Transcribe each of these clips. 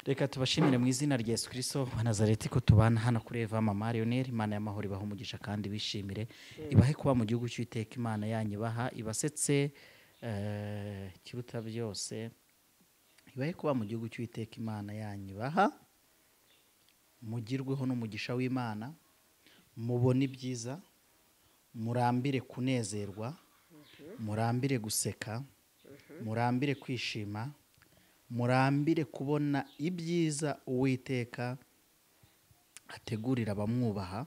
reka tubashimire mu izina rya Yesu Kristo wa Nazareti ko tubana hano kuri Eva Mama Lionel. Imana y'amahoro ibaha umugisha kandi bishimire, ibahe kuba mu gihugu cy'Uwiteka Imana yanyu ibaha, ibasetse kiruta byose, ibahe kuba mu gihugu cy'Uwiteka Imana yanyu ibaha, mugirweho n'umugisha w'Imana, mubone ibyiza, murambire kunezerwa, murambire guseka, murambire kwishima, murambire kubona ibyiza Uwiteka ategurira abamwubaha.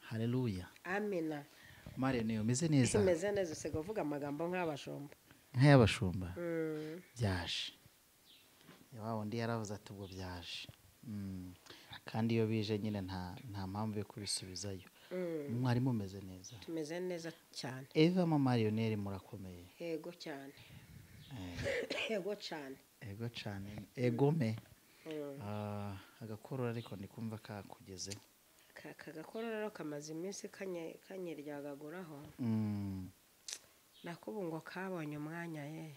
Haleluya, amina. Marene umeze neza? Umeze neza, usega uvuga amagambo nk'abashumba. Nk'ay'abashumba byaje wa wundi yaravuze ati ubwo byaje, kandi iyo bije nyine nta mpamvu yo kubisubizayo. Mwari mumeze neza? Tumeze neza cyane. Eva Mama Lionel murakomeye? Yego cyane. Yego cyane. Yego cyane. Egome. Agakorora ariko ndikumva kakugezeho. Kagakorora rero kamaze iminsi kanyiryagaguraho. Nakubu ngo kabonye umwanya ye.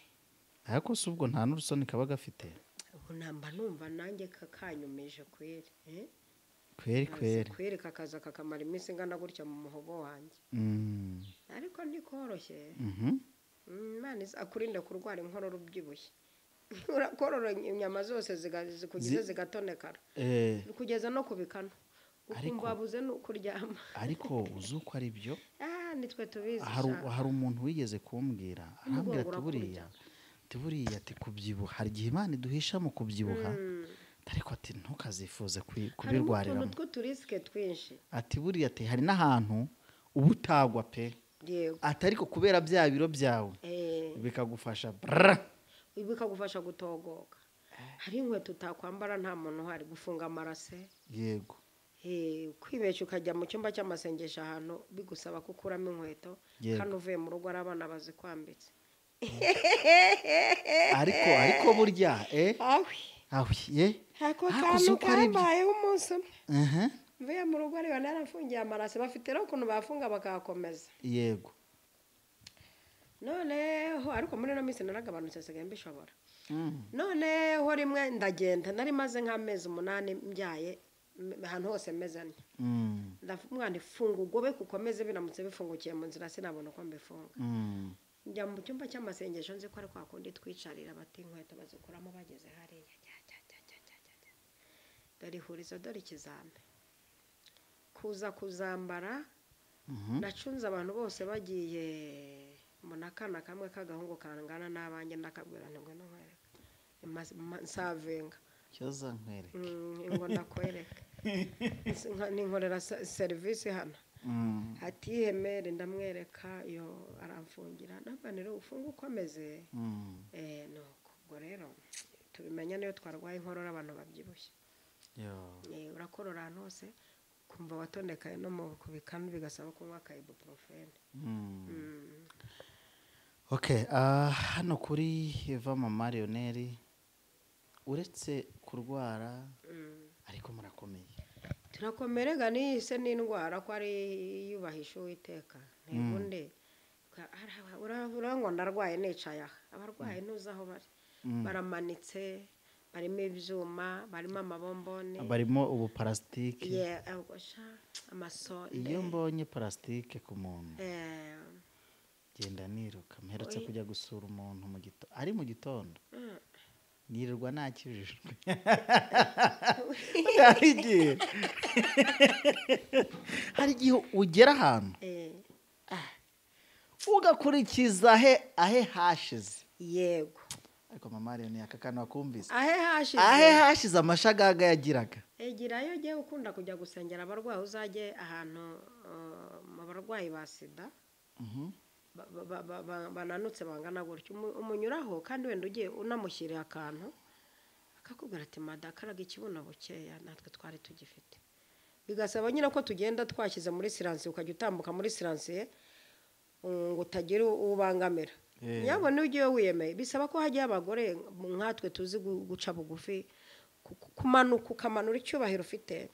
Ariko se ubwo nta n'urusoni kaba gafite? Ubu namba numva nanjye kakanyumeje kweri. Kweri kakaza kakamara iminsi ingana gutya mu muhogo wanjye. Ariko ntikoroshye. Imana akurinde kurwara inkorora ubyibushye. Urakorora inyama zose zikugize zigatonekara. Kugeza no kubikano. Ukumva wabuze no kuryama. Ariko uzi uko ari byo? Nitwe tubizi. Hari umuntu wigeze kumbwira, arambwira ati buriya ati kubyibuha, hari igihe Imana iduhisha mu kubyibuha, ariko ati ntukazifuze kubirwariramo. Hari utuntu tw'uturisike twinshi. Ati buriya ati hari n'ahantu uba utagwa pe. Yego. Ati ariko kubera bya biro byawe bikagufasha bikagufasha gutogoka. Hari inkweto utakwambara nta muntu uhari, gufunga amarase. Yego. Kwibeshya ukajya mu cyumba cy'amasengesho ahantu bigusaba kukuramo inkweto, kandi uvuye mu rugo ari abana bazikwambitse. ariko burya ako kantu kambayeho umunsi umwe. Mvuye mu rugo ariyo narafungiye amarase, bafite rero ukuntu bafunga bakakomeza. Yego. Noneho ariko muri no minsi naragabanutse asigaye mbishobora. Noneho rimwe ndagenda, nari maze nk'amezi 8 mbyaye ahantu hose mezanye. Ndavuga ndi funga ugobe kukomeze binamutse bifungukiye mu nzira sinabona ko mbifunga. Njya mu cyumba cy'amasengesho nzi ko ari kwa kundi twicarira bati inkweto bazikuramo bageze hariya. Dore ihurizo, dore ikizambe. Kuza kuzambara nacunze abantu bose bagiye mbona akana kamwe k'agahungu kangana n'abanjye, ndakabwira nti ngwino nkwereke nsavenga cyoza nkwereke ngo ndakwereke ninkorera serivisi hano. Ati ihemere, ndamwereka iyo aramfungira, nabanira ufunga ukomeze. Nuko ubwo rero tubimenya niyo twarwaye inkorora abantu babyibushye. Urakorora ahantu hose kumva watondekaye no mu kubikano bigasaba kunywa ibuprofene. Okay, hano kuri Eva Mama Lionel uretse kurwara ariko murakomeye. Turakomerega nise n'indwara ko ari yubahisha Uwiteka. Ntegunde urangwa ndarwaye nicaye aha. Abarwaye ntuzaho bari. Baramanitse, barimo ibyuma, barimo amabombone, barimo ubu plastike. Amaso. Iyo mbonye plastike ku muntu genda niruka. Mperutse kujya gusura umuntu ari mu gitondo. Nirirwa nakijijwe. Hari igihe ugera ahantu ugakurikiza ahe hashize. Yego. Ariko Mama Lionel aka kantu wakumvise? Ahe hashize amashagaga yagiraga. Egirayo ugiye ukunda kujya gusengera abarwayi, uzajye ahantu mu barwayi ba sida bananutse bangana gutyo, umunyuraho kandi wenda ugiye unamushyiriye akantu akakubwira ati madakaraga ikibuno bukeya natwe twari tugifite. Bigasaba nyine ko tugenda twashyize muri silence, ukajya utambuka muri silence ngo utagira ubangamira. Yabone ugiye wiyemeye, bisaba ko hajya abagore nkatwe tuzi guca bugufi kumanuka ukamanura icyubahiro ufite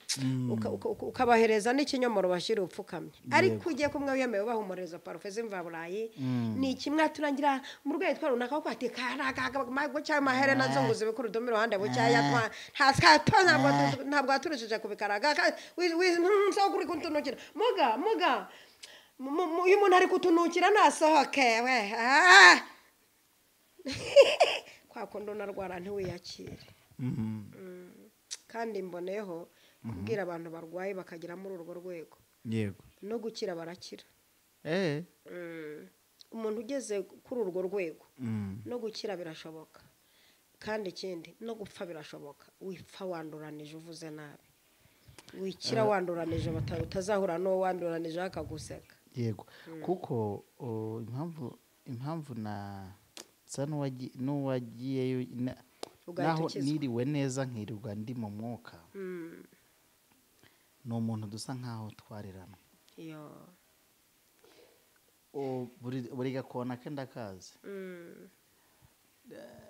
ukabahereza n'ikinyomoro bashyira upfukamye ariko ugiye kumwe wiyemewe bahumuriza parufe z'imvaburayi ni kimwe turangira mu rwego twa runaka ko ati karaga cyangwa maherena zonguze bikuru do miruhande bucyaya ntabwo aturushije kubikaraga nso kuri kuntunukira muga uyu muntu ari kutunukira nasohoke we kwa kondo narwara ntiwiyakire kandi mboneyeho kubwira abantu barwaye bakagera muri urwo rwego yego no gukira barakira umuntu ugeze kuri urwo rwego no gukira birashoboka kandi ikindi no gupfa birashoboka wipfa wanduranije uvuze nabi wikira wanduranije utazahura n'uwo wanduranije akaguseka yego kuko impamvu na sa n'uwagiyeyo naho niriwe neza nkirirwa ndi mu mwuka ni umuntu dusa nkaho twarirana buri gakona ke ndakazi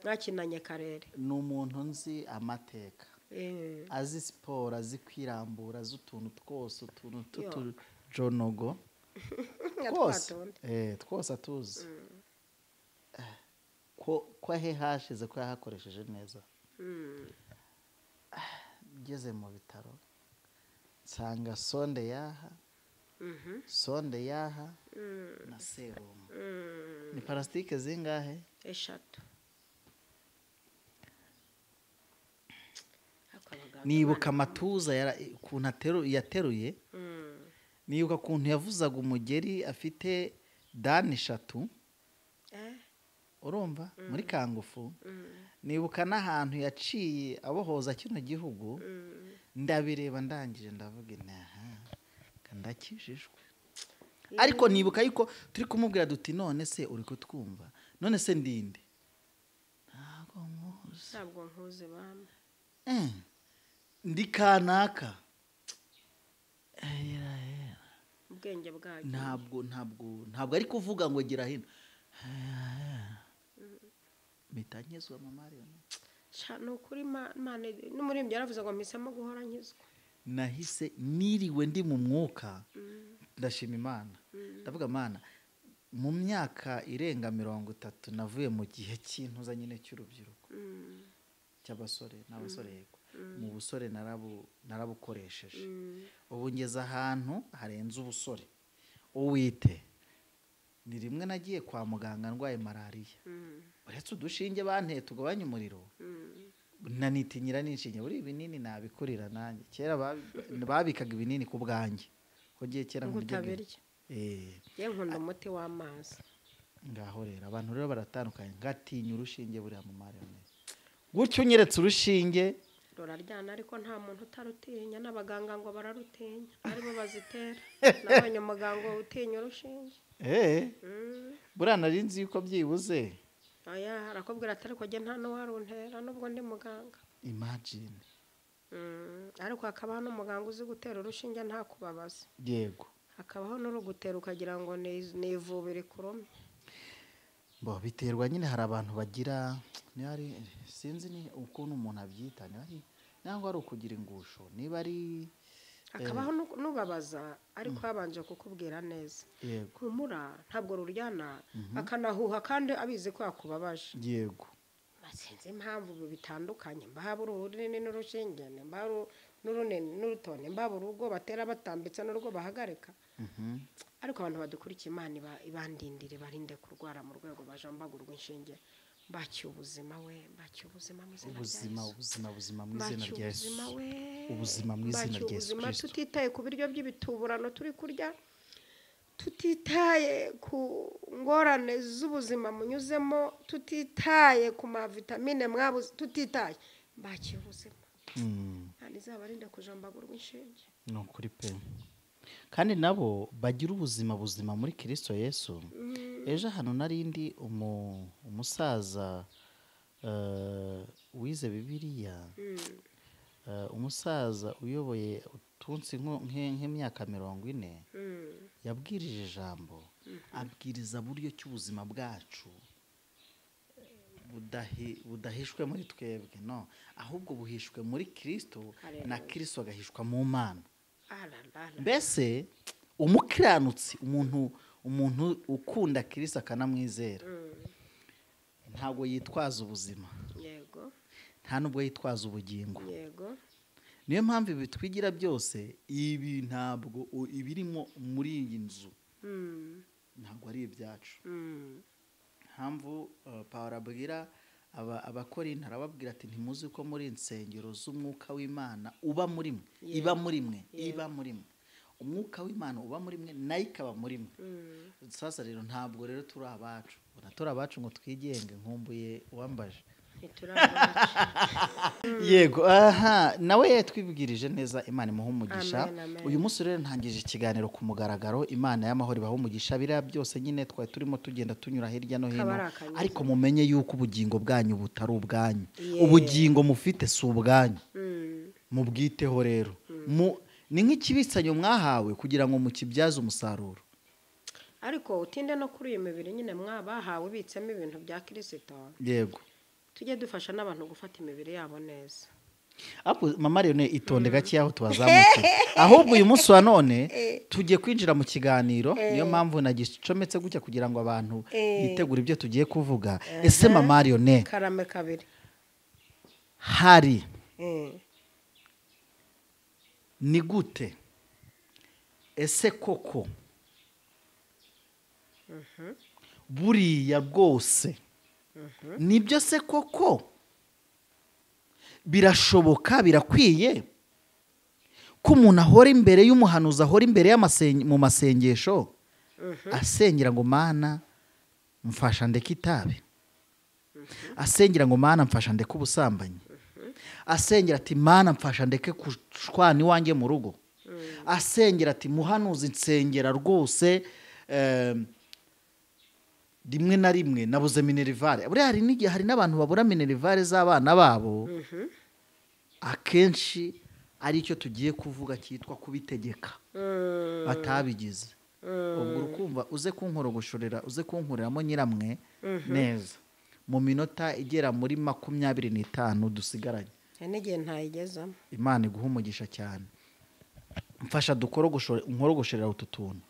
mwakinanye karere ni umuntu nzi amateka azi siporo azi kwirambura azi utuntu twose utuntu tw'utujonogo twose atuzi ko he hashize ko yahakoresheje neza ngeze mu bitaro nsanga sonde yaha na serumu ni parasitike zingahe 3 nibuka amatuza ukuntu yateruye nibuka ukuntu yavuzaga umugeri afite dani 3 urumva muri kangufu nibuka n'ahantu yaciye abohoza kino gihugu ndabireba ndangije ndavuga ndakijijwe ariko nibuka yuko turi kumubwira duti none se uri kutwumva none se ndinde ntabwo nkuze bamwe ndi kanaka ubwenge bwacu ntabwo ari kuvuga ngo gira hino bitanyezwa mu mariyone ni ukuri n'umuririmbyi yaravuze ngo mpisemo guhora nkizwa nahise niriwe ndi mu mwuka ndashima imana ndavuga mana mu myaka irenga 30 navuye mu gihe cy'intuza nyine cy'urubyiruko cy'abasore n'abasore yego mu busore narabukoresheje ubu ngeze ahantu harenze ubusore uwite ni rimwe nagiye kwa muganga ndwaye malariya uretse udushinge banteye tugabanya umuriro nanitinyira n'inshinge buri ibinini nabikurira nanjye kera babikaga ibinini ku bwanjye ko giye kera ngutabirye ye nkunda umuti w'amazi ngaho rero abantu rero baratandukanye ngatinya urushinge buri mu mariyone gutyo unyeretse urushinge ruraryana ariko nta muntu utarutinya n'abaganga ngo bararutinya aribo bazitera nabonye umuganga utinya urushinge buriya nari nzi yuko byibuze arakubwira ati ariko njye nta n'uwaruntera nubwo ndi muganga imagine ariko hakabaho n'umuganga uzi gutera urushinge nta kubabaza yego hakabaho n'urugutera ukagira ngo ni ivubire kurumye biterwa nyine hari abantu bagira sinzi ni ukuntu umuntu abyita ntabwo ari ukugira ingusho niba ari hakabaho n'ubabaza ariko habanje kukubwira neza humura ntabwo ruryana akanahuha kandi abizi ko yakubabaje yego sinzi impamvu bitandukanye mbaba urunini n'urushinge mbaba n'urunini n'urutone mbaba urugo batera batambitse n'urugo bahagarika ariko abantu badukurikiye Imana ibandindire barinde kurwara mu rwego bajambagurwa inshinge bakiye ubuzima mu izina rya Yesu ubuzima mu izina rya Yesu Kristo tutitaye ku biryo by'ibituburano turi kurya tutitaye ku ngorane z'ubuzima munyuzemo tutitaye ku mavitamine mwabuze tutitaye bakiye ubuzima kandi zabarinde kujambagurwa inshinge ni ukuri pe kandi nabo bagira ubuzima muri Kristo Yesu ejo hano narindi umusaza wize Bibiliya umusaza uyoboye utunsi nk'imyaka 40 yabwirije ijambo abwiriza buryo cy'ubuzima bwacu budahishwe muri twebwe no, ahubwo buhishwe muri Kristo na Haleluya. Kristo agahishwa mu Mana. Ararara. Mbese umukiranutsi, umuntu ukunda Kristo akanamwizera, ntabwo yitwaza ubuzima, Yego. nta nubwo yitwaza ubugingo. Yego. Niyo mpamvu ibi twigira byose, ibi ntabwo ibirimo muri iyi nzu ntabwo ari ibyacu. Mpamvu Pawulo abwira abakorinto, arababwira ati ntimuzi ko muri insengero z'umwuka w'Imana uba muri mwe, iba muri mwe, iba muri mwe. Umwuka w'Imana uba muri mwe nayo ikaba muri mwe. Sasa rero ntabwo rero turi abacu, turi abacu ngo twigenge, nkumbuye uwambaje. Yego, aha nawe yatwibwirije neza, Imana imuha umugisha. Uyu munsi rero ntangije ikiganiro ku mugaragaro, Imana y'amahoro ibaha umugisha. Biriya byose nyine twari turimo tugenda tunyura hirya no hino, ariko mumenye yuko ubugingo bwanyu butari ubwanyu. Ubugingo mufite si ubwanyu, mubwiteho rero. Ni nk'ikibitsanyo mwahawe kugira ngo mukibyaze umusaruro. Ariko utinde no kuri uyu mibiri nyine mwabahawe ubitsemo ibintu bya Kristo. Yego, tujye dufasha n'abantu gufata imibiri yabo neza. Mama Leone itonde gake aho tubazamutse. Ahubwo uyu munsi wa none tugiye kwinjira mu kiganiro, niyo mpamvu nagicometse gutya kugira ngo abantu bitegure ibyo tugiye kuvuga. Ese Mama Leone, karame kabiri hari ni gute, ese koko buriya bwose nibyo se koko birashoboka, birakwiye ko umuntu ahora imbere y'umuhanuzi, ahora imbere mu masengesho asengera ngo Mana mfasha ndeke itabi, asengera ngo Mana mfasha ndeke ubusambanyi, asengera ati Mana mfasha ndeke kushwana iwanjye mu rugo, asengera ati muhanuzi nsengera rwose rimwe na rimwe nabuze minerivare. Buriya hari n'igihe hari n'abantu babura minerivare z'abana babo, akenshi ari cyo tugiye kuvuga cyitwa kubitegeka, batabigize. Ubwo urukumva uze kunkorogoshorera, uze kunkureramo nyiramwe neza mu minota igera muri 25 dusigaranye. n'igihe ntayigezamo. Imana iguha umugisha cyane. Mfasha nkorogoshorera utu tuntu.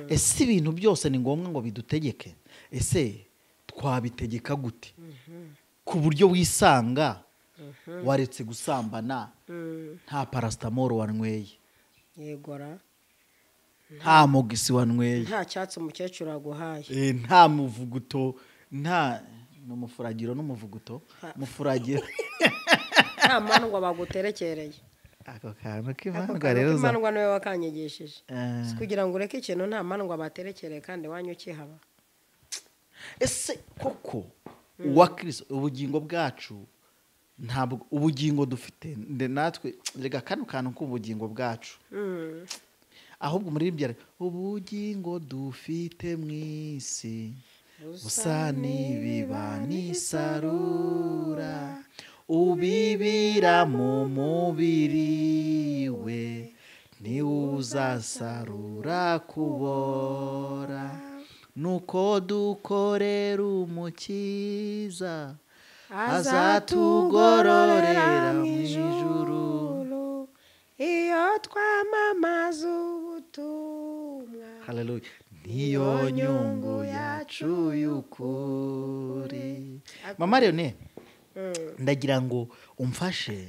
Ese ibintu byose ni ngombwa ngo bidutegeke? Ese twabitegeka gute ku buryo wisanga waretse gusambana nta paracetamol wanyweye, Yegora, nta mogisi wanyweye, nta cyatsi umukecuru aguhaye, nta muvuguto, nta n'umufuragiro n'umuvuguto, mufuragiro nta mandwa baguterekereye. ako kantu k'imandwa rero za imandwa niwe wakanyigishije, kugira ngo ureke ikintu nta mandwa baterekereye kandi wanyu ukihaba. Ese koko uwa Kristo, ubugingo bwacu ntabwo ubugingo dufite natwe, rega kano kantu k'ubugingo bwacu, ahubwo muri ibyo ubugingo dufite mu isi busa n'ibiba n'isarura, ubibira mu mubiri we ntiwuzasarura kubora, nuko dukorera umukiza azatugororera mu ijuru iyo twamamaza ubutumwa. Haleluya. Niyo nyungu yacu y'ukuri. Mama Leone, ndagira ngo umfashe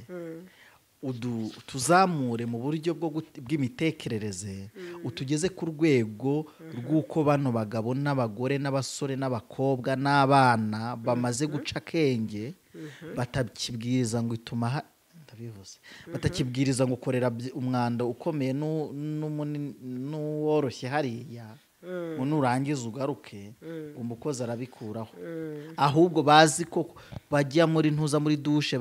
tuzamure mu buryo bw'imitekerereze, utugeze ku rwego rw'uko bano bagabo n'abagore n'abasore n'abakobwa n'abana bamaze guca akenge, batakibwiriza ngo ituma ndabivuze, batakibwiriza ngo ukorera umwanda ukomeye n'uworoshye hariya ngo nurangiza ugaruke umukozi arabikuraho, ahubwo bazi ko bajya muri ntuza muri dushe,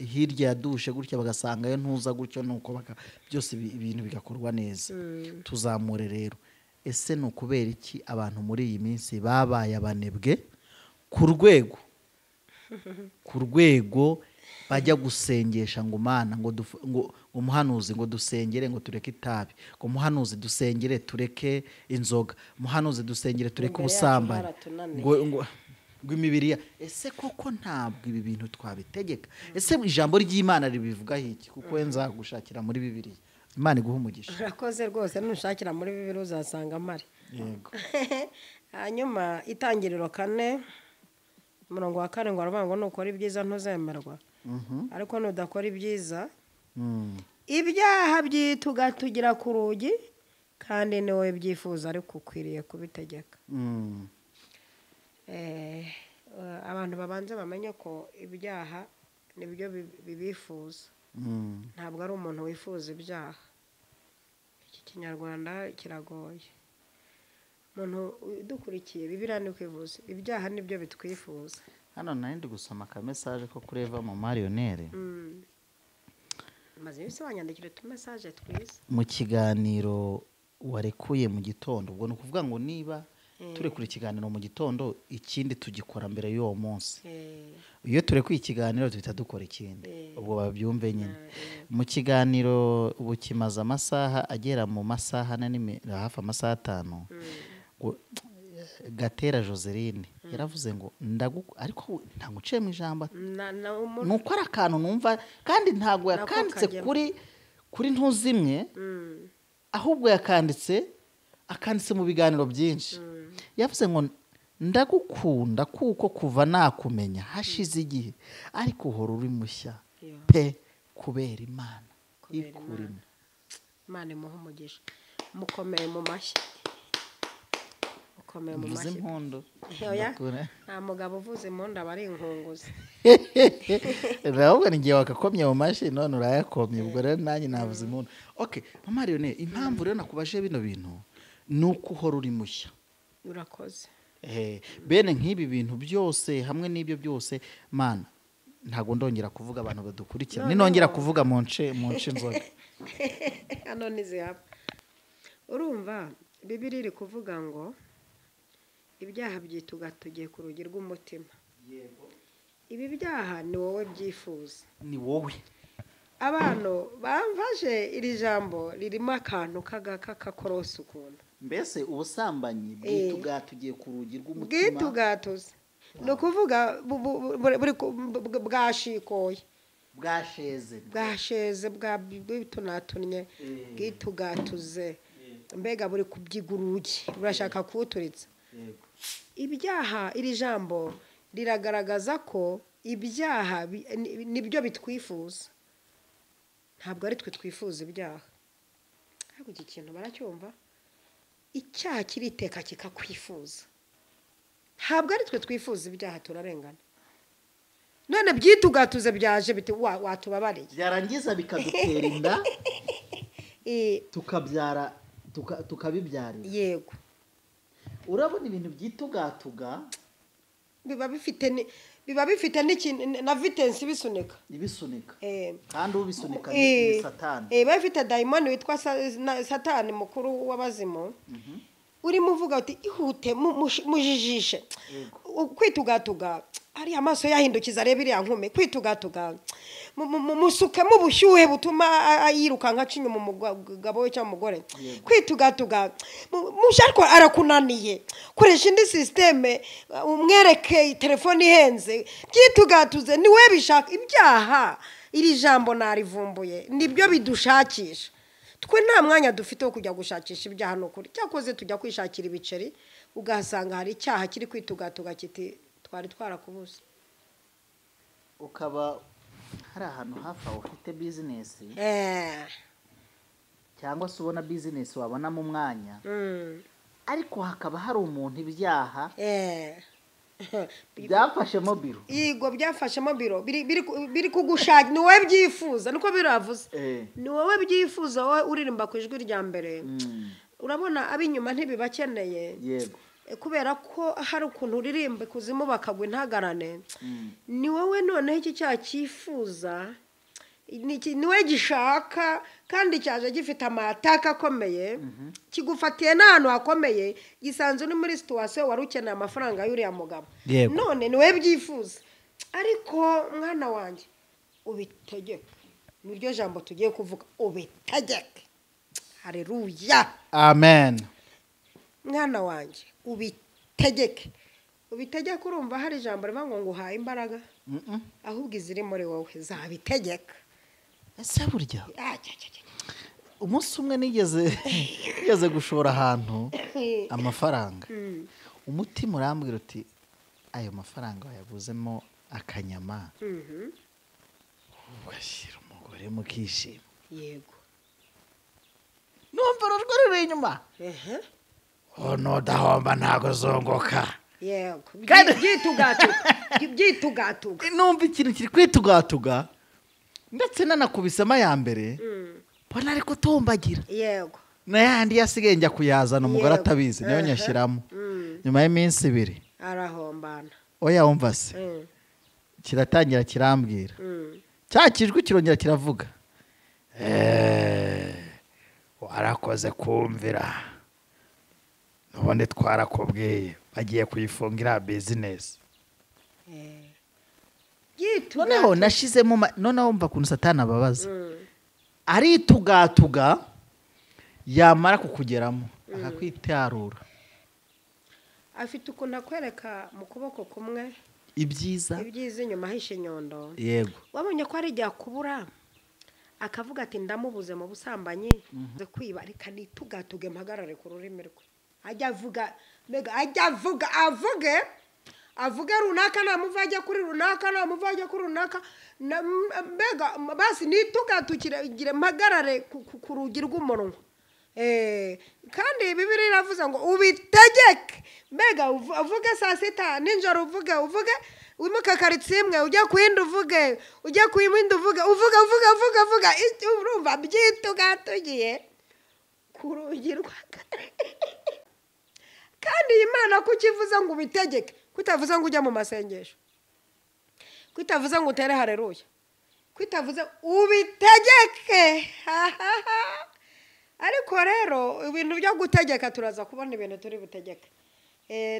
hirya ya dushe gutya bagasangayo ntuza gutyo, nuko byose ibintu bigakorwa neza. Tuzamure rero. Ese ni ukubera iki abantu muri iyi minsi babaye abanebwe ku rwego bajya gusengesha ngo Mana ngo umuhanuzi ngo dusengere ngo tureke itabi, ngo umuhanuzi dusengere tureke inzoga, umuhanuzi dusengere tureke ubusambanyi, ngo ngo imibiri ese koko ntabwo ibi bintu twabitegeka ese ijambo ry'Imana ribivugaho iki kuko wenza gushakira muri Bibiliya Imana iguha umugisha urakoze rwose nushakira muri Bibiliya uzasanga mari yego hanyuma Itangiriro 4 umurongo wa 4 ngo aravuga ngo nukora ibyiza ntuzemerwa ariko nudakora ibyiza ibyaha byitugatugira ku rugi kandi ni wowe byifuza ariko ukwiriye kubitegeka abantu babanze bamenye ko ibyaha nibyo bibifuza ntabwo ari umuntu wifuza ibyaha iki kinyarwanda kiragoye umuntu dukurikiye Bibiliya ni kwivuza ibyaha nibyo bitwifuza hano nari ndi gusoma ka message ko kureva mu marionere maze yose wanyandikira tu message twiza mu kiganiro warekuye mu gitondo ubwo nukuvuga ngo niba turekura ikiganiro mu gitondo ikindi tugikora mbere y'uwo munsi iyo turekuye ikiganiro duhita dukora ikindi ubwo babyumve nyine mu kiganiro ubu kimaze amasaha agera mu masaha hafi amasaha 5 Gatera Joseline yaravuze ngo ariko ntaguciye mu ijambo nuko ari akantu numva kandi ntago yakanditse kuri ntuzimwe ahubwo akanditse mu biganiro byinshi yavuze ngo ndagukunda kuko kuva nakumenya hashize igihe ariko uhora uri mushya pe kubera Imana ikurimo Imana imuha umugisha mukomeye mu mashyi mukomeye mu mashyi nta mugabo uvuze impundu aba ari inkunguzi ahubwo ni igihe wakakomye mu mashyi none urayakomye ubwo rero nanjye navuze impundu okay mama Marione impamvu rero nakubaje bino bintu ni uko uhora uri mushya urakoze bene nk'ibi bintu byose hamwe n'ibyo byose Mana ntago ndongera kuvuga abantu badukurikira ninongera kuvuga mu nce nzoga hano nizihaba urumva Bibiliya iri kuvuga ngo ibyaha byitugatugiye ku rugi rw'umutima ibi byaha ni wowe byifuza ni wowe abantu bamvaje iri jambo ririmo akantu k'akakorosi ukuntu mbese ubusambanyi bwitugatugiye ku rugi rw'umutima bwitugatuze ni ukuvuga bwashikoye bwasheze bwitunatunye bwitugatuze mbega buri kubyiga urugi burashaka kuwuturitsa ibyaha iri jambo riragaragaza ko ibyaha nibyo bitwifuza ntabwo ari twe twifuza ibyaha ariko iki kintu baracyumva icyaha kiriteka kikakwifuza ntabwo ari twe twifuza ibyaha turarengana none byitugatuze byaje biti watubabariye byarangiza bikadutera inda tukabyara tukabibyarira yego urabona ibintu byitugatuga biba bifite n'ikintu na vitence bisunika kandi ubisunika ni Satani biba bifite daimoni witwa Satani mukuru w'abazimu urimo uvuga uti ihute mujijishe kwitugatuga ari amaso yahindukiza reba iriya nkume kwitugatuga musuke mu bushyuhe butuma yiruka nka cinya mu mugabo we cyangwa umugore kwitugatuga mushariko arakunaniye koresha indi systeme umwereke telefone ihenze byitugatuze ni we bishaka ibyaha iri jambo narivumbuye nibyo bidushakisha twe nta mwanya dufite wo kujya gushakisha ibyaha n'ukuri cyakoze tujya kwishakira ibiceri ugasanga hari icyaha kiri kwitugatuga kiti twari twarakubuze ukaba hari ahantu hafi aho ufite business cyangwa se ubona business wabona mu mwanya ariko hakaba hari umuntu ibyaha byafashemo biro yego byafashemo biro biri kugushaka ni wowe byifuza niko biravuze ni wowe byifuza wowe uririmba ku ijwi rya mbere urabona abinyuma ntibibakeneye yego kubera ko hari ukuntu uririmba kuzimu bakagwa intagarane ni wowe noneho iki cyaha cyifuza ni we gishaka kandi cyaje gifite amataka akomeye kigufatiye n'ahantu hakomeye gisanzwe uri muri situwasiyo wari ukeneye amafaranga y'uriya mugabo none ni we byifuza ariko mwana wanjye ubitegeke niryo jambo tugiye kuvuga ubitegeke hareruya amen mwana wanjye ubitegeke ubitegeka urumva hari ijambo rivuga ngo nguhaye imbaraga ahubwo iziri muri wowe zabitegeka ese burya umunsi umwe nigeze gushora ahantu amafaranga umutima urambwira uti ayo mafaranga wayaguzemo akanyama ugashyira umugore mukishima yego numva urujwi ruri inyuma nudahomba ntago zongoka yego byitugatuga numva ikintu kiri kwitugatuga ndetse nanakubisemo ya mbere mbona ariko utumbagira yego n'ayandi yasigaye njya kuyazana umugore atabizi niyo nyashyiramo nyuma y'iminsi 2 arahombana oya wumva se kiratangira kirambwira cya kijwi kirongera kiravuga warakoze kumvira none twarakubwiye bagiye kuyifungira business noneho nashizemo noneho wumva kuntu satani ababaza aritugatuga yamara kukugeramo akakwitarura afite ukuntu akwereka mu kuboko kumwe ibyiza inyuma hishe nyondo yego wabonye ko ari igihe kubura akavuga ati ndamubuze mu busambanyi ze kwiba reka nitugatuge mpagarare ku rurimi rwe ajya avuge runaka namuva ajya kuri runaka namuva ajya kuri runaka mbega basi nitugatukire mpagarare ku rugi rw'umunwa kandi Bibiliya iravuze ngo ubitegeke mbega uvuge saa sita nijoro uvuge wimuka karitsiye imwe ujya kuyindi uvuge ujya kuyindi uvuge urumva byitugatugiye ku rugi kandi Imana kukivuze ngo ubitegeke kutavuze ngo ujya mu masengesho kutavuze ngo utere haleluya kutavuze ubitegeke ariko rero ibintu byo gutegeka turaza kubona ibintu turi butegeke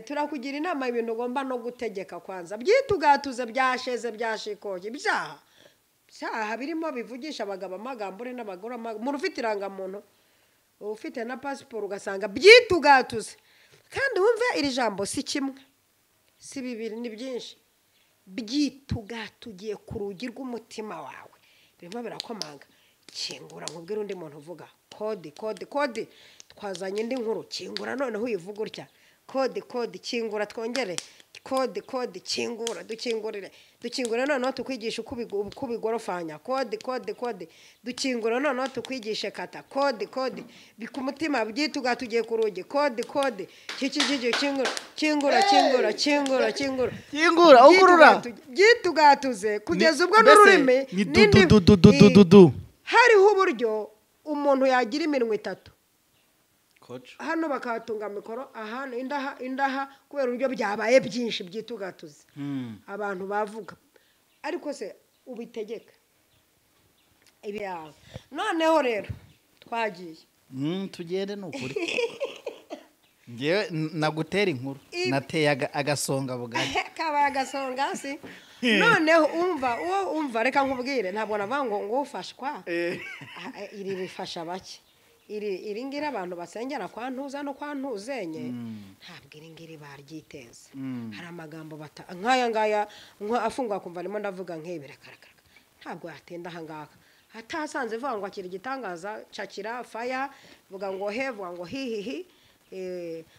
turakugira inama ibintu ugomba no gutegeka kwanza byitugatuze byasheze byashikoye byaha birimo bivugisha abagabo amagambo n'abagore umuntu ufite irangamuntu ufite na pasiporo ugasanga byitugatuze kandi wumve iri jambo si kimwe si bibiri ni byinshi byitugatugiye ku rugi rw'umutima wawe birimo birakomanga kingura nkubwira undi muntu uvuga kode twazanye indi nkuru kingura noneho uyivuga utya kode kingura twongere kode kingura dukingure noneho tukwigisha uko ubigorofanya kode dukingura noneho tukwigishe kata kode ku mutima byitugatugiye ku rugi kode kingura ugurura byitugatuze kugeza ubwo n'ururimi hariho uburyo umuntu yagira iminwa 3 hano bakahatunga mikoro ahano indaha kubera uburyo byabaye byinshi byitugatuze abantu bavuga ariko se ubitegeka ibi yawe noneho rero twagiye tugende n'ukuri ngewe nagutera inkuru nateye agasonga bugari kabaye agasonga si noneho umva reka nkubwire ntabwo navuga ngo ufashwa iri bifasha bake iri ngira abantu basengera kwa ntuza no kwa ntuzenye ntabwo iri ngiri baryiteza hari amagambo nk'aya ngaya afungwa kumva arimo ndavuga nk'ibire karakara ntabwo yatinda aha ngaha hatasanze vuga ngo akira igitangaza cakira faya vuga ngo vuga ngo hihihi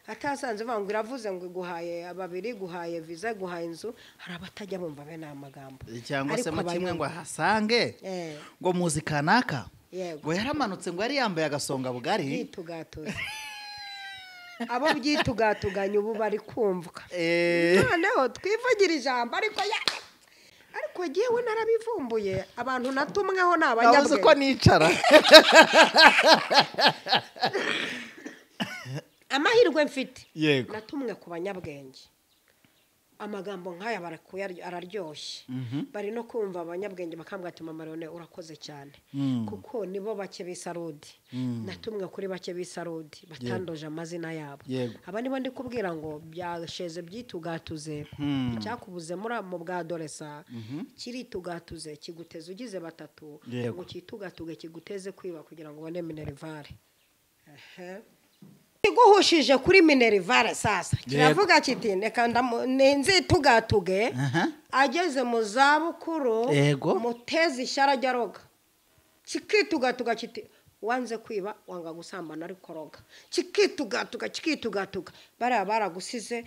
hatasanze vuga ngo iravuze ngo iguhaye ababiri guhaye visa guhaye inzu hari abatajya bumva bene amagambo cyangwa se mu kimwe ngo hasange ngo muzika naka ngo yaramanutse ngo yari yambaye agasonga bugari byitugatuze abo byitugatuganye ubu bari kumvwa noneho twivugira ijambo ariko yewe narabivumbuye abantu natumweho ni abanyabwenge nabuze ko nicara amahirwe mfite yego natumwe ku banyabwenge amagambo nk'aya araryoshye bari no kumva abanyabwenge bakambwira ati mama Leone urakoze cyane kuko nibo bake b'Isarudi natumwe kuri bake b'Isarudi batandoje amazina yabo aba nibo ndi kubwira ngo byasheze byitugatuze cyakubuze mu bwa Doresa kiritugatuze kiguteze ugize 3 ngo kitugatuge kiguteze kwiba kugira ngo ubone minerivare iguhushije kuri Minerivare sasa kiravuga kiti reka nzitugatuge ageze mu zabukuru muteze ishyara ryaroga kikitugatuga kiti wanze kwiba wanga gusambana ariko roga kikitugatuga baragusize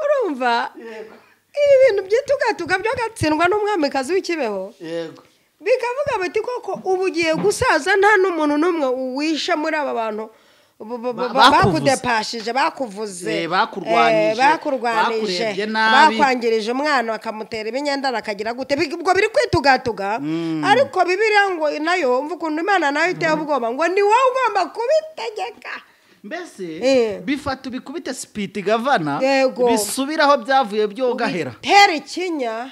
urumva ibi bintu byitugatuga byo gatsindwa n'umwamikazi w'ikibeho yego bikavuga bati koko ubugiye gusaza nta n'umuntu n'umwe wisha muri aba bantu bakudepashije bakuvuze bakurwanije bakwangirije umwana bakamutera ibinyenda akagira gute ubwo biri kwitugatuga ariko Bibiliya ngo nayo umva ukuntu Imana nayo iteye ubwoba ngo ni wowe ugomba kubitegeka mbese bifata ubikubite sipiti gavana bisubiraho byavuye byogahera tera ikinya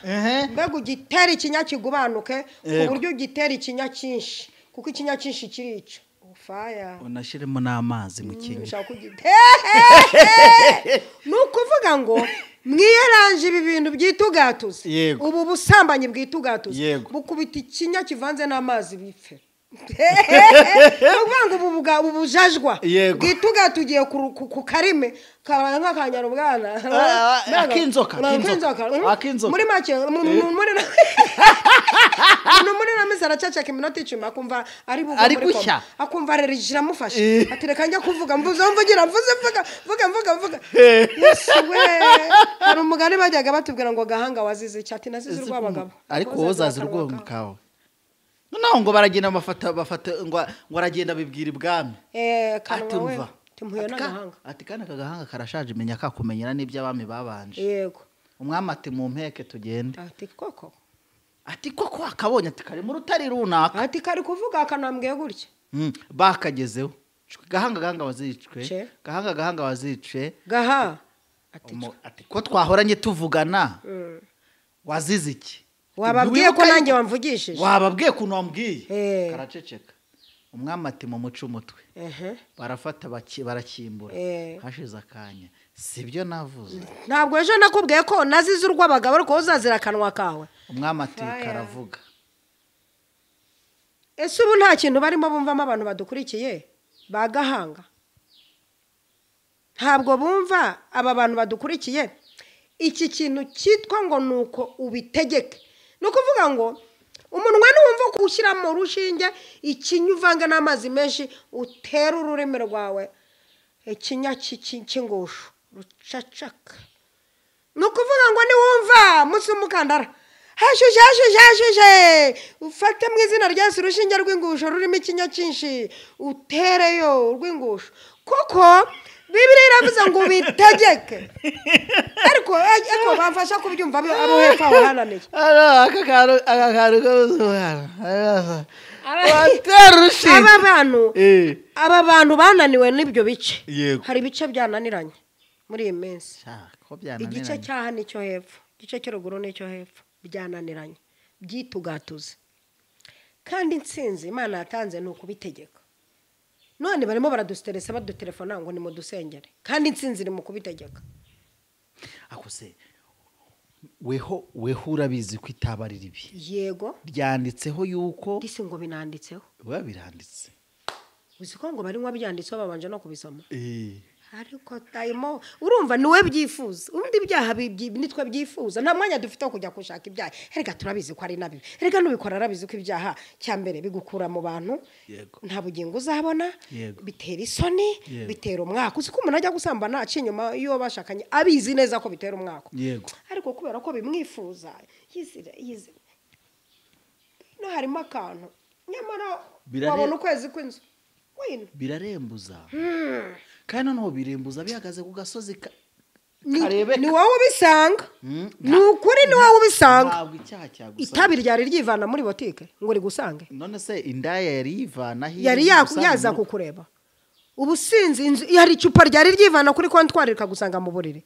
mbega ugitera ikinya kigubanuke ku buryo ugitera ikinya cyinshi kuko ikinya cyinshi kirica ufaya unashiremo n'amazi mu kinya ni ukuvuga ngo mwiyaranje ibi bintu byitugatuze ubu busambanyi bwitugatuze bukubita ikinya kivanze n'amazi bipfe ubwango ubujajwa bwitugatugiye ku karime kabana nk'akanyara ubwana akinzoka muri make muri nameze aracacaka iminota 10 akumva ari gushya akumva rero iramufashe ati reka njya kuvuga mvugira vuga Yesu we hari umugani bajyaga batubwira ngo gahanga wazize cyati nazize urw'abagabo ariko wowe zazi urw'umwe kawe noneho ngo baragenda bafata ngo aragenda bibwira ibwami kanwa timpuye n'agahanga ati kana kagahanga karashaje menya kakumenyera n'ibyo abami babanje yego umwami ati mu mpeke tugende ati koko akabonye ati kari mu rutari runaka ati kari kuvuga akanambwiye gutya bakagezeho gahanga wazicwe gahanga wazicwe ati ko twahoranye tuvugana wazize iki wababwiye ko nanjye wamvugishije wababwiye ko wambwiye karaceceka umwami ati mu muco umutwe barafata barakimbura hashize akanya sibyo navuze ntabwo ejo nakubwiye ko nazize urw'abagabo ariko uzazira akanwa kawe umwami ati karavuga ese ubu nta kintu barimo bumvamo abantu badukurikiye bagahanga ntabwo bumva aba bantu badukurikiye iki kintu cyitwa ngo nuko ubitegeke no kuvuga ngo umunwa n'umva kushyira mu rushinge ikinya uvanga n'amazi menshi utera ururimi rwawe ikinya cy'ingusho rucacaka no kuvuga ngo ni wumva munsi umukandara hashuje ufate mu izina rya Yesu urushinge rw'ingusho rurimo ikinya cyinshi utereyo urw'ingusho koko Bibiliya iravuze ngo bitegeke ariko bamfasha kubyumva abo hepfo aho hananiye aba bantu bananiwe n'ibyo bice hari ibice byananiranye muri iyi minsi igice cyaha nicyo hepfo igice cy'uruguru nicyo hepfo byananiranye byitugatuze kandi intsinzi Imana yatanze ni ukubitegeka none barimo baradusteresa badutelefona ngo ni mu dusengere kandi intsinzi iri mu kubitegeka akose weho urabizi ko itabarira ibi yego ryanditseho yuko disi ngo binanditseho we biranditse uzi ko ngo barinywa byanditseho babanje no kubisoma ariko tayimo urumva niwe byifuza undi byaha nitwe byifuza nta mwanya dufite kujya gushaka ibyaha erega turabizi ko ari nabi erega nubikora arabizi ko ibyaha cyambere bigukura mu bantu nta bugingo uzabona bitera isoni bitera umwaka uzi ko umuntu ajya gusambana aci inyuma iyo bashakanye abizi neza ko bitera umwaka ariko kubera ko bimwifuza yizire no harimo akantu nyamara wabona ukwezi kw'inzu birarembuza kandi noneho birembuza bihagaze ku gasozi karebeka ni wowe ubisanga ni ukuri ni wowe ubisanga itabi ryari ryivana muri botike ngo rigusange none se indaya yari yivana yari yaza kukureba ubusinzi hari icupa ryari ryivana kuri kontwari rikagusanga mu buriri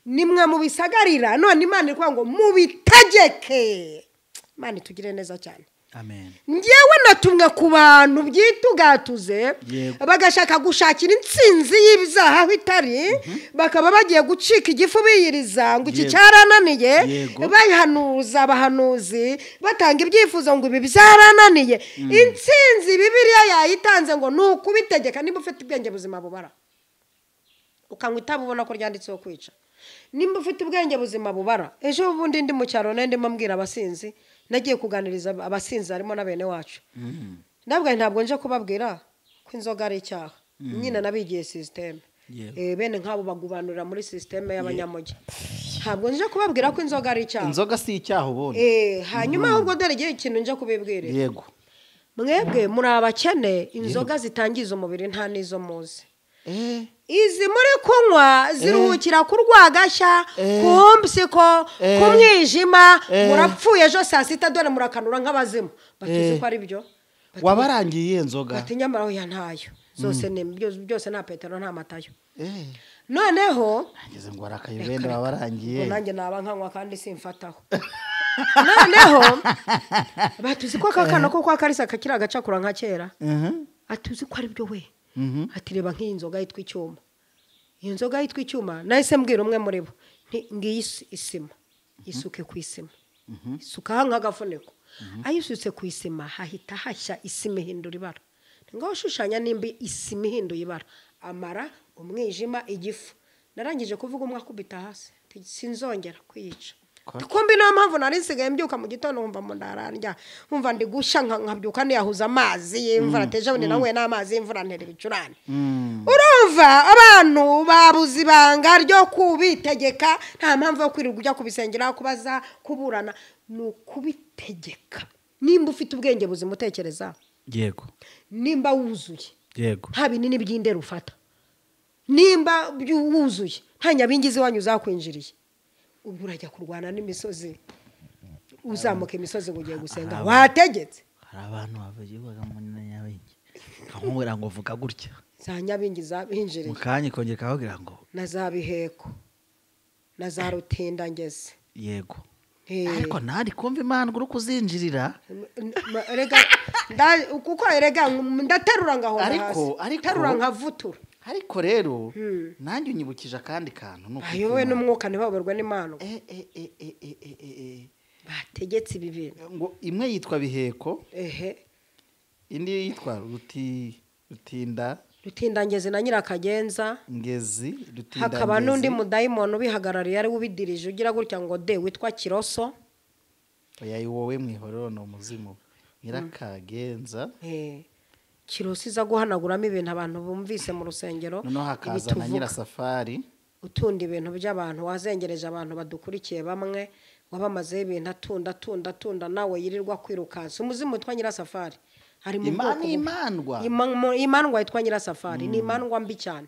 nimwe mu bisagarira none Imana iri kuvuga ngo mubitegeke Imana itugire neza cyane amen ngewe natumwe ku bantu byitugatuze bagashaka gushakira intsinzi y'ibyaha aho itari bakaba bagiye gucika igifu biyiriza ngo iki cyarananiye bayihanuza abahanuzi batanga ibyifuzo ngo ibi byarananiye intsinzi Bibiliya yayitanze ngo ni ukubitegeka niba ufite ubwenge buzima bubara ukanywa itabi ubona ko ryanditseho kwica nimba ufite ubwenge buzima bubara ejo bundi ndi mu cyaro ndimo mbwira abasinzi nagiye kuganiriza abasinzi harimo na bene wacu ntabwo nje kubabwira ko inzoga ari icyaha nyine nabigiye system bene nk'abo bagubanurira muri system y'abanyamugi ntabwo nje kubabwira ko inzoga ari icyaha inzoga si icyaha ubone hanyuma ahubwo dore igihe ikintu nje kubibwira yego mwebwe muri abakene inzoga zitangiza umubiri nta nizo muzi izi muri kunywa ziruhukira ku rwagashya ku mpyiko ku mwijima murapfuye ejo saa sita dore murakanura nk'abazimu batuzi ko ari byo wabarangiye inzoga bati nyamara oya ntayo zose byose nta petero nta matayo noneho ngeze ngo arakayibende wabarangiye nanjye naba nkanywa kandi simfataho noneho batuzi ko akakana ko kwa karisa kakira agacakura nka kera atuzi ko ari byo we ati reba nk'iyi nzoga yitwa icyuma iyo nzoga yitwa icyuma nahise mbwira umwe muri bo ngiyi isima isuke ku isima isuka nk'agafuniko ayisutse ku isima hahita hashya isima ihindura ibara ngaho ushushanya nimba isima ihinduye ibara amara umwijima igifu narangije kuvuga umwe akubita hasi sinzongera kwiyica kumbi niyo mpamvu nari nsigaye mbyuka mu gitondo nkumva mu ndarandya nkumva ndi gushya nkabyuka niyahuza amazi y'imvura teje bundi nawe n'amazi y'imvura ntera ibicurane urumva abantu babuze ibanga ryo kubitegeka nta mpamvu yo kwirirwa ujya kubisengera kubaza kuburana ni ukubitegeka nimba ufite ubwenge buzima utekereza yego nimba wuzuye yego nta binini by'indera ufata nimba wuzuye nta nyabingizi wanyu uzakwinjiriye ubu urajya kurwana n'imisozi uzamuka imisozi ngo ugiye gusenga wategetse hari abantu bavuga mu nyabingi nkamubwira ngo vuga gutya za nyabingi zabinjiriye mukanya ikongera kavugira ngo na za biheko na za rutinda ngeze yego ariko ntari kumva imana uri kuzinjirira rega kuko rega ndaterura ngahora hasi terura nkavutura ariko rero nanjye unyibukije akandi kantu nuko ayowe n'umwuka ntibaberwe n'imana bategetse ibi bintu ngo imwe yitwa biheko indi yitwa rutinda ngeze na nyirakagenza ngezi rutinda hakaba n'undi mudayimoni ubihagarariye ari ubidirije ugira gutya ngo de witwa Kiroso oya wowe mwihorero no muzimu nyirakagenza Kiroso iza guhanaguramo ibintu abantu bumvise mu rusengero noneho hakaza na nyirasafari utunda ibintu by'abantu wazengereje abantu badukurikiye bamwe wabamazeho ibintu atunda nawe yirirwa kwirukansa umuzimu witwa nyirasafari hari mu bwoko imandwa yitwa nyirasafari ni imandwa mbi cyane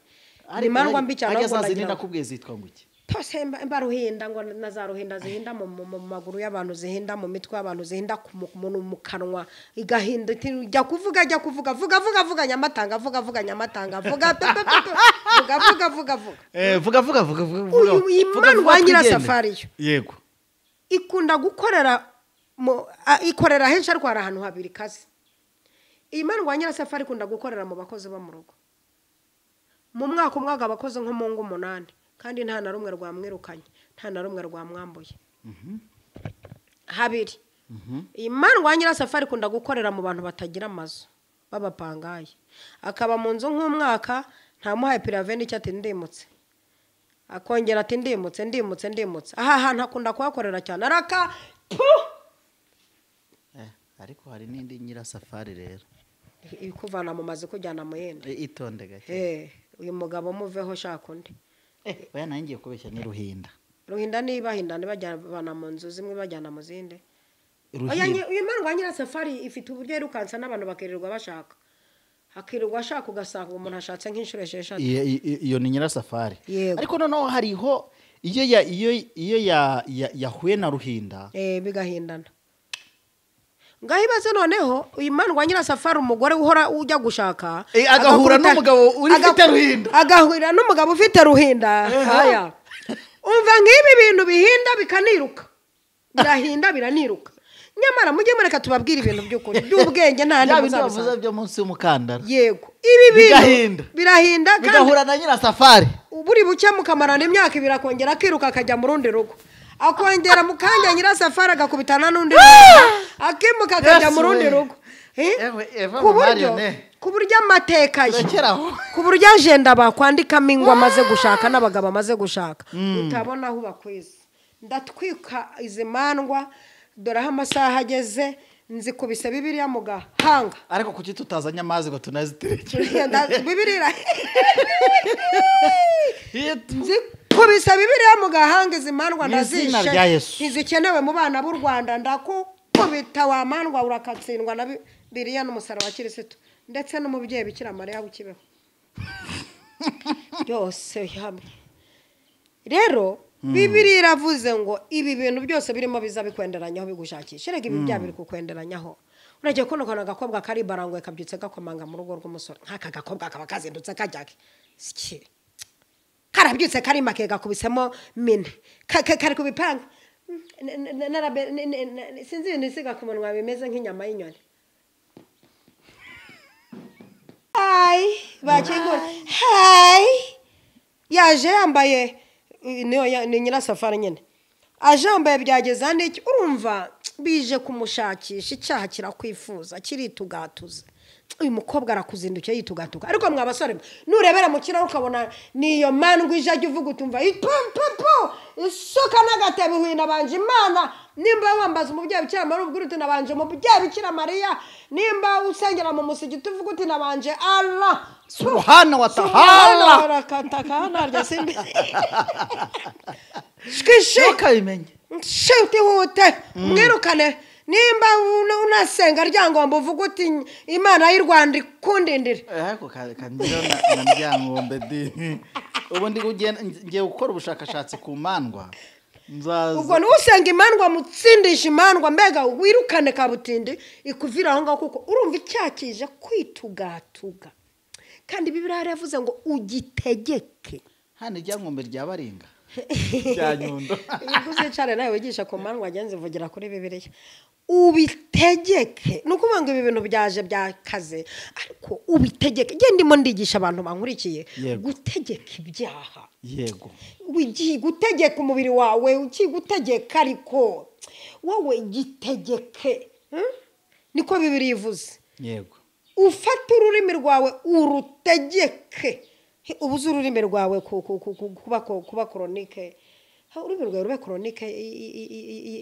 ni imandwa mbi cyane ahubwo nagira kubwiye zitwa ngo iki tose mbaruhinda ngo nazaruhinda zihinda mu maguru y'abantu zihinda mu mitwe y'abantu zihinda mu kanwa igahinda jya kuvuga vuga nyamatanga vuga nyamatanga vuga imandwa nyirasafari yego ikunda gukorera ikorera henshi ariko hari ahantu habiri kazi iyi mandwa nyirasafari ikunda gukorera mu bakozi bo mu rugo mu mwaka umwe abakozi nko mu ngo 8 kandi nta na rumwe rwamwirukanye nta na rumwe rwamwambuye habiri iyi mandwa nyirasafari ikunda gukorera mu bantu batagira amazu babapangaye akaba mu nzu nk'umwaka ntamuhaye piraveni icyo ati ndimutse akongera ati ndimutse aha hantu akunda kuhakorera cyane araka ariko hari n'indi nyirasafari rero ikuvana mu mazi kujyana mu yindi itonde gake uyu mugabo muveho shaka undi oya nangiye kubeshya ni ruhinda niba hindane bajyana mu nzu zimwe bajyana mu zindi oya uyu mandwa nyirasafari ifite uburyo yirukansa n'abantu bakirirwa bashaka hakirirwa ashaka ugasanga umuntu ashatse nk'inshuro 6 iyo ni nyirasafari ariko noneho hariho iyo yahuye na ruhinda bigahindana ngaho ibaze noneho uyu mandwa nyirasafari umugore uhora ujya gushaka agahura n'umugabo ufite ruhinda agahura n'umugabo ufite ruhinda haya umva nk'ibi bintu bihinda bikaniruka birahinda biraniruka nyamara mujye mureka tubabwira ibintu by'ukuri by'ubwenge nta bya handi bindi bavuze muzabisanga byo munsi y'umukandara yego ibi bintu birahinda kandi bigahura na nyirasafari buri buke mukamarana imyaka 2 akongera akiruka akajya mu rundi rugo akongera mu kanya nyirasafari agakubitana n'undi akimuka akajya mu rundi rugo ku buryo amateka ye ku buryo agenda bakwandikamo ingo amaze gushaka n'abagabo amaze gushaka utabona aho bakwezi ndatwika izi mandwa dore aho amasaha ageze nzikubise Bibiliya mu gahanga ariko kuki tutazanye amazi ngo tunazitereke Bibiliya nzikubise Bibiliya mu gahanga izi mandwa ndazishe ntizikenewe mu bana b'u Rwanda ndakukubita wa mandwa urakatsindwa na Bibiliya n'umusaraba wa Kirisitu ndetse n'umubyeyi Bikira Mariya ukibeho byose hamwe rero Bibiliya iravuze ngo ibi bintu byose birimo biza bikwenderanyaho bigushakisha rega ibi bya biri kukwenderanyaho uragiye kono kana gakobwa kari barangwe kabyutse gakomanga mu rugo rw'umusore nk'aka gakobwa kaba kazindutse kajyake siki karabyutse kari make gakubisemo mine kari kubipanga sinzi ibintu isiga ku munwa bimeze nk'inyama y'inyoni Hi bakingura hi yaje yambaye ni nyirasafari nyine ajambaye byageza n'iki urumva bije kumushakisha icyaha kirakwifuza kiritugatuza uyu mukobwa arakuzindukiye yitugatuka ariko mwa basore nurebera mu kiraro ukabona niyo mandwa ije ajya uvuga utumva ipupupu isuka n'agatebe huina banje Imana nimba wambaza umubyeyi Bikira Mariya ubwira uti nabanje umubyeyi Bikira Mariya nimba usengera mu musigiti uvuga uti nabanje Allah subhana wa ta'ala rakatakana rya simbi shikishoka imenye shute hute mwirukane nimba unasenga ryangombe uvuga uti Imana y'u Rwanda ikundindire ariko kanjira na ryangombe di ubundi ngiye gukora ubushakashatsi ku mandwa nzaza ubwo nusenga imandwa mutsindisha imandwa mbega wirukane kabutindi ikuvira aho ngaho kuko urumva icyakije kwitugatuga kandi Bibiliya yavuze ngo ugitegeke hano ryangombe ryabaringa cyanyundo iguze cyane nawe wigisha ku mandwa agenze vugira kuri Bibiliya ubitegeke nukuvuga ngo ibi bintu byaje byakaze ariko ubitegeke gende ndimo ndigisha abantu bankurikiye gutegeka ibyaha yego wigi gutegeka umubiri wawe ukigutegeka ariko wowe gitegeke niko Bibiliya ivuze yego ufata ururimi rwawe urutegeke ubuze ururimi rwawe kuba chronique ururimi rwawe rube chronique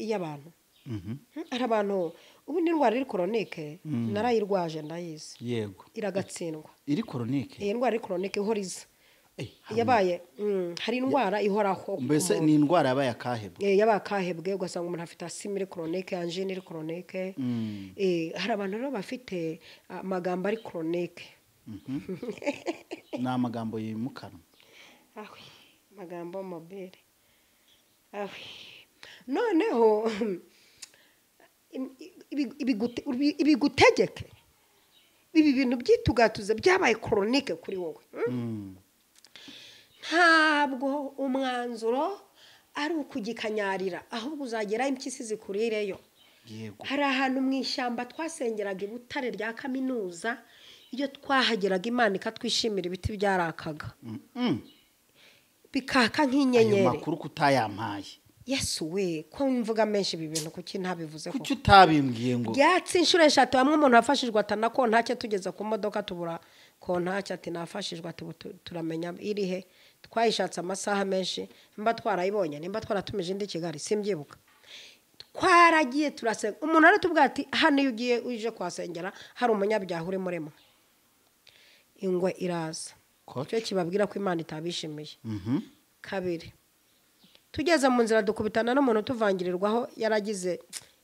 y'abantu ari abantu ubu ni indwara iri chronique narayirwaje ndayizi yego iragatsindwa iri chronique iyi ndwara iri chronique ihoriza yabaye hari indwara ihoraho mbese ni indwara yabaye akahebwe yabaye akahebwe ugasanga umuntu afite asima iri chronique angine iri chronique hari abantu rero bafite amagambo ari chronique ni amagambo yimukana amagambo mobile noneho ibigutegeke ibi bintu byitugatuze byabaye chronique kuri wowe ntabwo umwanzuro ari ukugikanyarira ahubwo uzagera impyisi zikurireyo hari ahantu mu ishyamba twasengeraga ibutare rya kaminuza iyo twahageraga Imana ikatwishimira ibiti byarakaga bikaka nk'inyenyeri ayo makuru kutayampaye Yesu we ko mvuga menshi ibi bintu kuki ntabivuze ko kuki utabimbwiye ngo byatsi inshuro 3 bamwe umuntu afashijwe atanako ntacyo tugeze ku modoka tubura ko ntacyo ati nafashijwe ati turamenya irihe twayishatse amasaha menshi mba twarayibonye nimba twaratumije indi Kigali simbyibuka twaragiye turasenga umuntu aratubwira ati hano iyo ugiye uje kwasengera hari umunyabyaha uri muremo ingwe iraza cyo kibabwira ko Imana itabishimiye kabiri tugeze mu nzira dukubitana n'umuntu tuvangirirwaho yaragize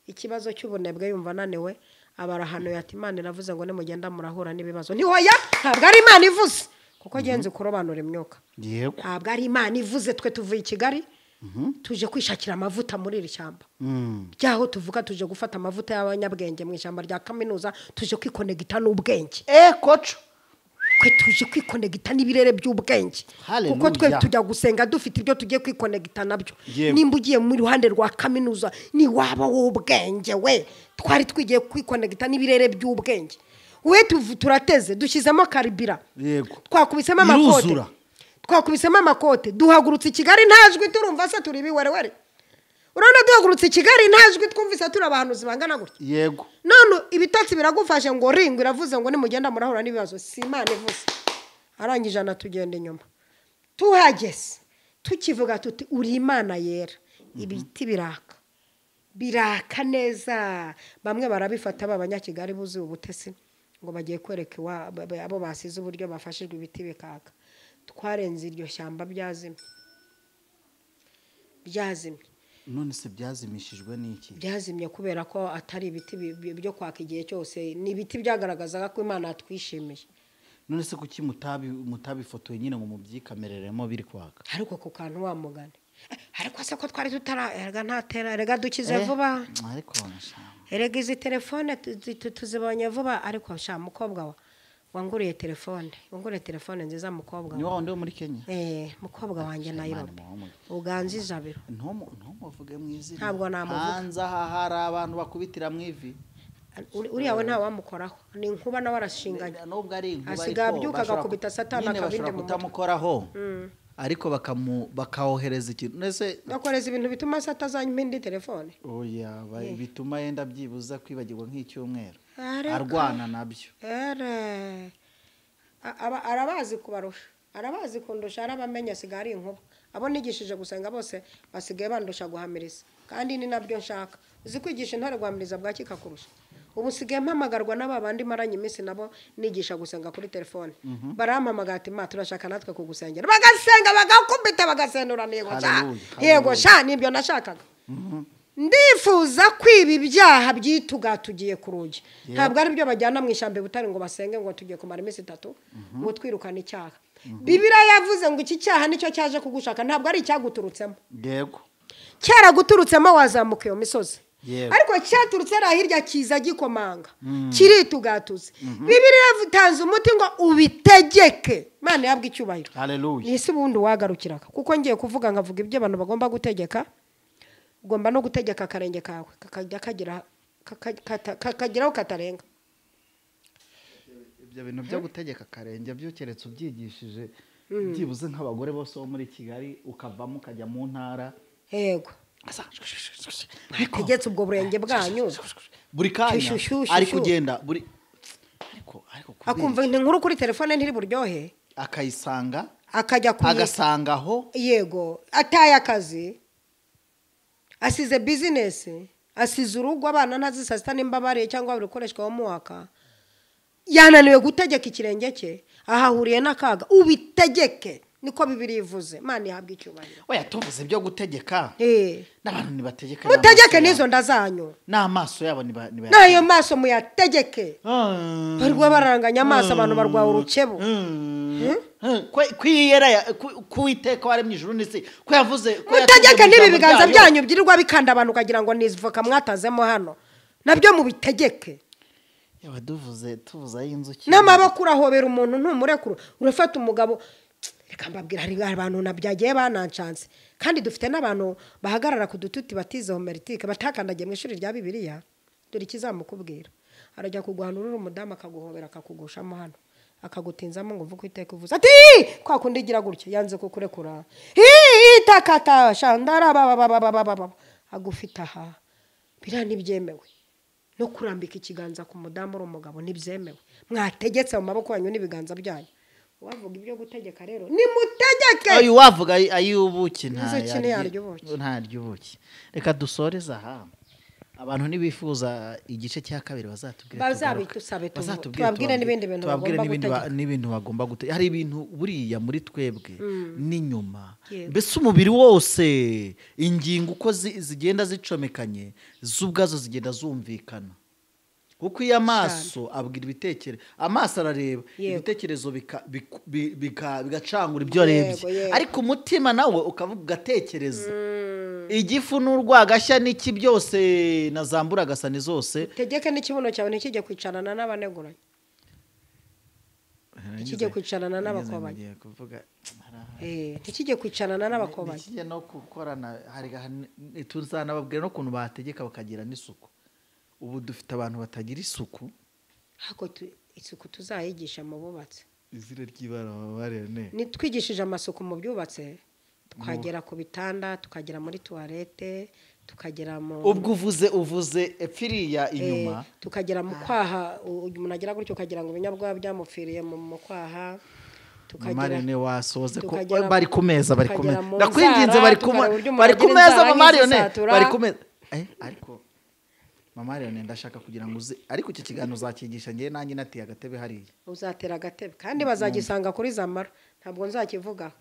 ikibazo cy'ubunebwe yumva naniwe abarahano yati Imana iravuze ngo nimugenda murahura n'ibibazo ntihoya ntabwo ari Imana ivuze kuko genze kurobanura imyuka ntabwo ari Imana ivuze twe tuvuye i Kigali tuje kwishakira amavuta muri iri shyamba byaho tuvuga tuje gufata amavuta y'abanyabwenge mu ishyamba rya kaminuza tuje kwikonegita n'ubwenge koco twe tuje kwikonegita n'ibirere by'ubwenge kuko twe tujya gusenga dufite ibyo tugiye kwikonegita nabyo nimba ugiye mu ruhande rwa kaminuza ni waba w'ubwenge we twari twigiye kwikonegita n'ibirere by'ubwenge we turateze dushyizemo karibira twakubisemo amakote duhagurutse i Kigali ntajwi turumva se turi biwerewere urabona duhagurutse i Kigali ntajwi twumvise turi abahanuzi bangana gutya yego none ibitotsi biragufashe ngo ringo iravuze ngo nimugenda murahura n'ibibazo si Imana ivuze arangije anatugenda inyuma tuhageze tukivuga tuti uri Imana yera ibiti biraka neza bamwe barabifata b'abanyakigali buzi ubutesi ngo bagiye kwereka abo basize uburyo bafashijwe ibiti bikaka twarenze iryo shyamba byazimye none se byazimishijwe n'iki byazimye kubera ko atari ibiti byo kwaka igihe cyose ni ibiti byagaragazaga ko Imana yatwishimiye none se kuki mutabifotoye nyine ngo mubyikamereremo biri kwaka ariko ku kantu wamugane ariko se ko twari tutaraga ntatera rega dukize vuba ariko erega izi telefone tuzibonye vuba ariko sha mukobwa wa wanguriye telefone nziza mukobwa ni wawundi wo muri Kenya mukobwa wanjye Nairobi uganze ijabiro ntomuvuge mu izina ntabwo namuvuga hanze aha hari abantu bakubitira mu ivi uriya we nta wamukoraho ni inkuba nawe arashinganya nubwo ari inkuba asigaye abyuka agakubita satani akabindi mu kutamukoraho ariko bakawohereza ikintu nese bakoreza ibintu bituma se atazanywa indi telefone oya bituma yenda byibuza kwibagirwa nk'icyumweru arwana nabyo arabazi kubarusha arabazi kundusha arabamenya asigaye ari inkuba abo nigishije gusenga bose basigaye bandusha guhamiriza kandi ni nabyo nshaka uzi kwigisha intare guhamiriza bwa kikakurusha ubu sigaye mpamagarwa n'abandi maranye iminsi nabo nigisha gusenga kuri telefone barampamagara ati ma turashaka natwe kugusengera bagasenga bagakubita bagasendura yego sha nibyo nashakaga ndifuza kwiba ibyaha byitugatugiye ku rugi ntabwo ari byo bajyana mu ishyamba butari ngo basenge ngo tugiye kumara iminsi 3 ngo twirukane icyaha Bibiliya yavuze ngo iki cyaha nicyo cyaje kugushaka ntabwo ari icyaguturutsemo yego cyara guturutsemo wazamuka iyo misozi ariko cyaturutse hirya kiza gikomanga kiritugatuze Bibiliya yavutanze umuti ngo ubitegeke Imana yabwa icyubahiro haleluya nisi bundi wagarukiraga kuko ngiye kuvuga ngavuga ibyo abantu bagomba gutegeka ugomba no gutegeka akarenge kawe kakajya kagiraho katarenga ibyo bintu byo gutegeka akarenge byo keretse ubyigishije byibuze nk'abagore bose bo muri Kigali ukavamo ukajya mu ntara yego tegetse ubwo burenge bwanyu buri kanya ari kugenda buri ariko akumva inkuru kuri telefone ntiri buryohe akayisanga akajya agasangaho yego ataye akazi asize business asize urugo abana ntazisasta n'imbabare cyangwa birikoreshwa mu mwaka yananiwe gutegeka ikirenge cye ahahuriye n'akaga ubitegeke niko Bibiliya ivuze Imana ihabwa icyubahiro oya tuvuze byo gutegeka n'abantu nibategeka mutegeke nizo ndazanyu n'amaso yabo nayo maso muyategeke barwa baranganya amaso abantu barwaye urukebo kwiyera kuwiteka waremye ijuru n'isi ko yavuze ko mutegeke nibi biganza byanyu byirirwa bikanda abantu kagira ngo nizivoka mwatazemo hano nabyo mubitegeke yabaduvuze tuvuza y'inzuki n'amaboko urahobera umuntu ntumurekuru urafata umugabo reka mbabwira hari abantu nabyagiye banancanze kandi dufite n'abantu bahagarara ku dututi batize homeritike batakandagiye mu ishuri rya Bibiliya dore ikizamukubwira arajya kuguhanura umudamu akaguhobera akakugushamo hano akagutinzamo ngo uvuge iteka uvuze ati kwa kundi igira gutya yanze kukurekura itakata shandara baba agufita aha bira nibyemewe no kurambika ikiganza ku mudamu uri umugabo nibyemewe mwategetse mu maboko yanyu n'ibiganza byanyu wavuga ibyo gutegeka rero ni mutegeke ayo wavuga ayubuki ntaryubuki reka dusoreza aha abantu nibifuza igice cya kabiri tubabwire n'ibintu bagomba gutegeka hari ibintu buriya muri twebwe n'inyuma mbese umubiri wose ingingo uko zigenda zicomekanye z'ubwazo zigenda zumvikana kuko iyo amaso abwira ibitekerezo amaso arareba ibitekerezo bigacangura ibyo arebye ariko umutima nawe ukavuga ugatekereza igifu n'urwagashya n'iki byose na zambura agasani zose tegeke n'ikibuno cyawe ntikijye kwicarana n'abaneguranye ntikijye kwicarana n'abakobanyi ntikijye kwicarana n'abakobanyi ntikijye no gukorana tuzanababwira n'ukuntu bategeka bakagira n'isuku. Ubu dufite abantu batagira isuku, isuku tuzayigisha mu bubatsi. izina ry'Imana Mariyone, nitwigishije amasuku mu byubatse tukagera ku bitanda, tukagera muri tuwarete, tukagera mu ubwo uvuze epfiriya inyuma, tukagera mu kwaha, umuntu agira gutyo ukagira ngo ibinyabwa byamupfiriye mu kwaha, Mariyone wasoze ko bari ku meza, bari ku meza, ndakwinginze bari ku meza Mariyone, bari ku meza. Ariko Mariyone ndashaka kugira ngo uze, ariko iki kiganiro uzakigisha ngiye nanjye natiye agatebe hariya. Uzatera agatebe kandi bazagisanga kuri Zamara, ntabwo nzakivuga.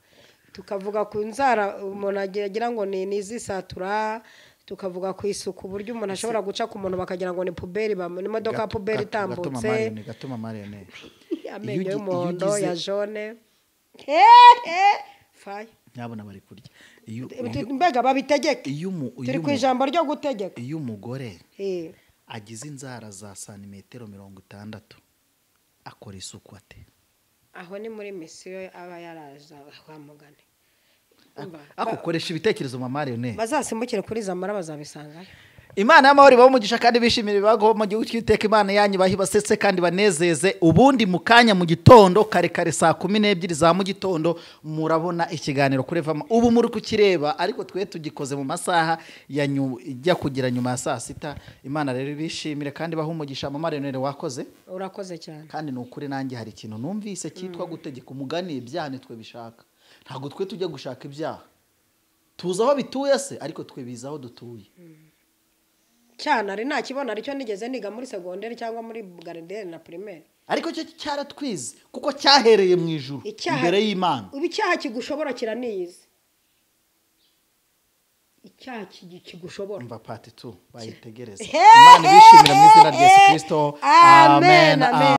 Tukavuga ku nzara umuntu agira ngo ni izisatura, tukavuga ku isuku uburyo umuntu ashobora guca ku muntu bakagira ngo ni puberi, ni imodoka ya puberi itambutse. Gatuma Mariyone amenyo y'umuhondo ya jaune faye nyabona bari kurya. Mbega babitegeke, turi ku ijambo ryo gutegeka. Iyo umugore agize inzara za santimetero 60 akora isuku ate? Aho ni muri misiyo aba yaraza kwamugane. Akoresha ibitekerezo Mariyone, bazasimbukire kuri Zamara bazabisangayo. Imana y'amahoro ibaho umugisha kandi bishimire bago mu gihugu cy'iteka. Imana yanyu bahi basetse kandi banezeze. Ubundi mukanya mu gitondo kare saa 12 za mu gitondo murabona ikiganiro kuri Vama. Ubu muri kukireba ariko twe tugikoze mu masaha ijya kugira nyuma ya saa 6. Imana rero bishimire kandi baho umugisha. Mariyone wakoze, urakoze cyane. Kandi nukuri nanjye hari ikintu numvise cyitwa gutegeka umugani ibyane twe bishaka. Ntago twe tujya gushaka ibyaha, tuza aho bituye se, ariko twe biza aho dutuye. Cyane ari nta kibona aricyo nigeze niga muri secondaire cyangwa muri garden na primaire, ariko cyo cyaratwize kuko cyahereye mu ijuru imbere y'Imana. Icyaha kigushobora kiraniyize, icyaha kigushobora umva part 2 bayitegereza. Imana bishimira mu izina rya Yesu Kristo, amen.